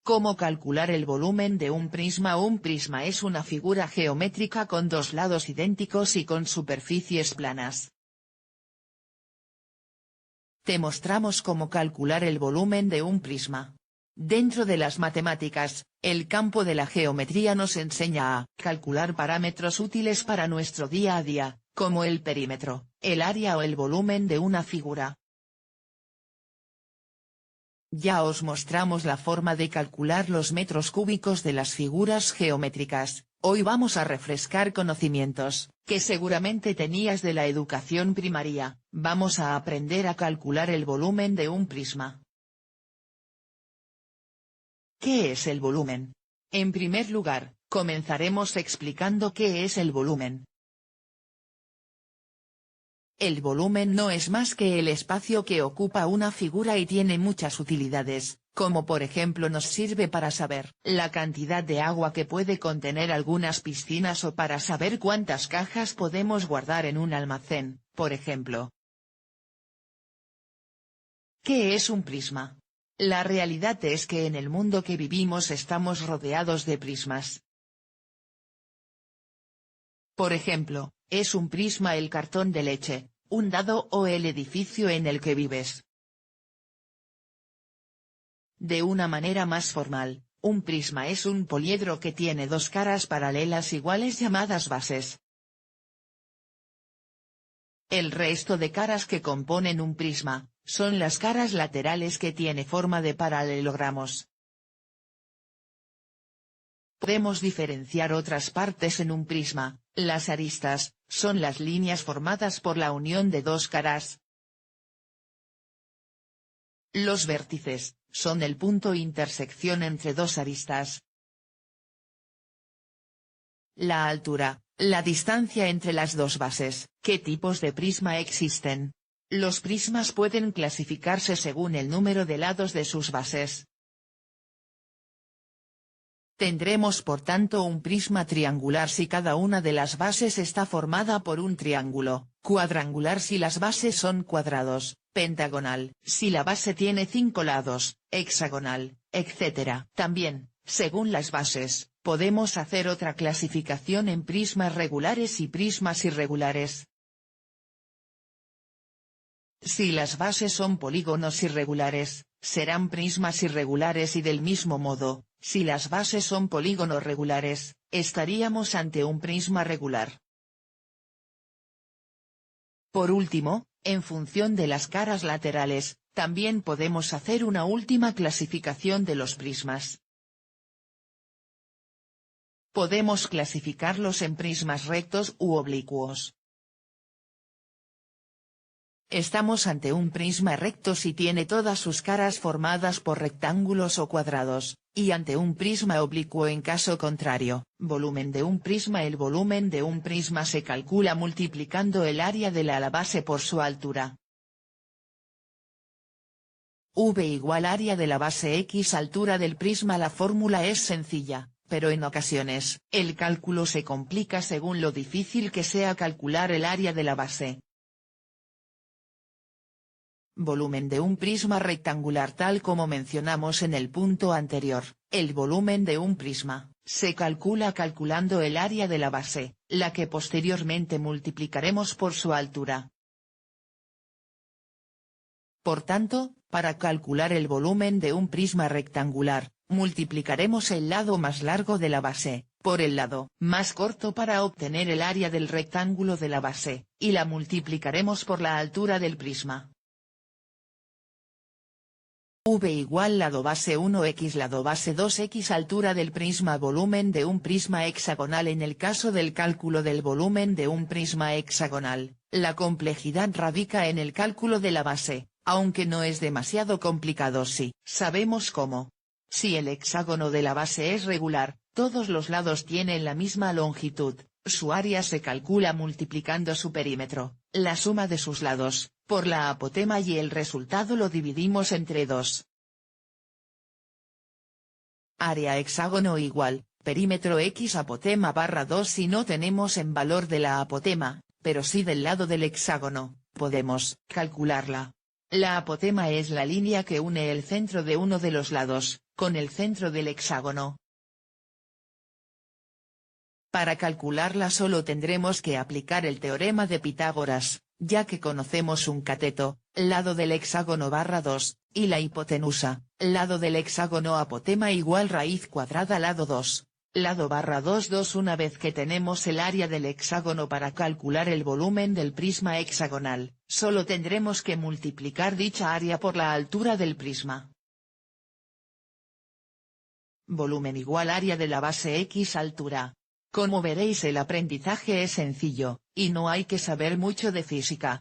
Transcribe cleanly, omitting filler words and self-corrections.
¿Cómo calcular el volumen de un prisma? Un prisma es una figura geométrica con dos lados idénticos y con superficies planas. Te mostramos cómo calcular el volumen de un prisma. Dentro de las matemáticas, el campo de la geometría nos enseña a calcular parámetros útiles para nuestro día a día, como el perímetro, el área o el volumen de una figura. Ya os mostramos la forma de calcular los metros cúbicos de las figuras geométricas. Hoy vamos a refrescar conocimientos, que seguramente tenías de la educación primaria. Vamos a aprender a calcular el volumen de un prisma. ¿Qué es el volumen? En primer lugar, comenzaremos explicando qué es el volumen. El volumen no es más que el espacio que ocupa una figura y tiene muchas utilidades, como por ejemplo nos sirve para saber la cantidad de agua que puede contener algunas piscinas o para saber cuántas cajas podemos guardar en un almacén, por ejemplo. ¿Qué es un prisma? La realidad es que en el mundo que vivimos estamos rodeados de prismas. Por ejemplo, es un prisma el cartón de leche, un dado o el edificio en el que vives. De una manera más formal, un prisma es un poliedro que tiene dos caras paralelas iguales llamadas bases. El resto de caras que componen un prisma, son las caras laterales que tiene forma de paralelogramos. Podemos diferenciar otras partes en un prisma. Las aristas, son las líneas formadas por la unión de dos caras. Los vértices, son el punto intersección entre dos aristas. La altura, la distancia entre las dos bases. ¿Qué tipos de prisma existen? Los prismas pueden clasificarse según el número de lados de sus bases. Tendremos por tanto un prisma triangular si cada una de las bases está formada por un triángulo, cuadrangular si las bases son cuadrados, pentagonal si la base tiene 5 lados, hexagonal, etc. También, según las bases, podemos hacer otra clasificación en prismas regulares y prismas irregulares. Si las bases son polígonos irregulares, serán prismas irregulares y del mismo modo, si las bases son polígonos regulares, estaríamos ante un prisma regular. Por último, en función de las caras laterales, también podemos hacer una última clasificación de los prismas. Podemos clasificarlos en prismas rectos u oblicuos. Estamos ante un prisma recto si tiene todas sus caras formadas por rectángulos o cuadrados, y ante un prisma oblicuo en caso contrario. Volumen de un prisma. El volumen de un prisma se calcula multiplicando el área de la base por su altura. V igual área de la base x altura del prisma. La fórmula es sencilla, pero en ocasiones, el cálculo se complica según lo difícil que sea calcular el área de la base. Volumen de un prisma rectangular. Tal como mencionamos en el punto anterior, el volumen de un prisma, se calcula calculando el área de la base, la que posteriormente multiplicaremos por su altura. Por tanto, para calcular el volumen de un prisma rectangular, multiplicaremos el lado más largo de la base, por el lado más corto para obtener el área del rectángulo de la base, y la multiplicaremos por la altura del prisma. V igual lado base 1x lado base 2x altura del prisma. Volumen de un prisma hexagonal. En el caso del cálculo del volumen de un prisma hexagonal, la complejidad radica en el cálculo de la base, aunque no es demasiado complicado si sabemos cómo. Si el hexágono de la base es regular, todos los lados tienen la misma longitud, su área se calcula multiplicando su perímetro, la suma de sus lados, por la apotema y el resultado lo dividimos entre 2. Área hexágono igual, perímetro x apotema barra 2. Si no tenemos en valor de la apotema, pero sí del lado del hexágono, podemos calcularla. La apotema es la línea que une el centro de uno de los lados, con el centro del hexágono. Para calcularla solo tendremos que aplicar el teorema de Pitágoras, ya que conocemos un cateto, lado del hexágono barra 2, y la hipotenusa, lado del hexágono apotema igual raíz cuadrada lado 2. Lado barra 2 Una vez que tenemos el área del hexágono para calcular el volumen del prisma hexagonal, solo tendremos que multiplicar dicha área por la altura del prisma. Volumen igual área de la base X altura. Como veréis, el aprendizaje es sencillo, y no hay que saber mucho de física,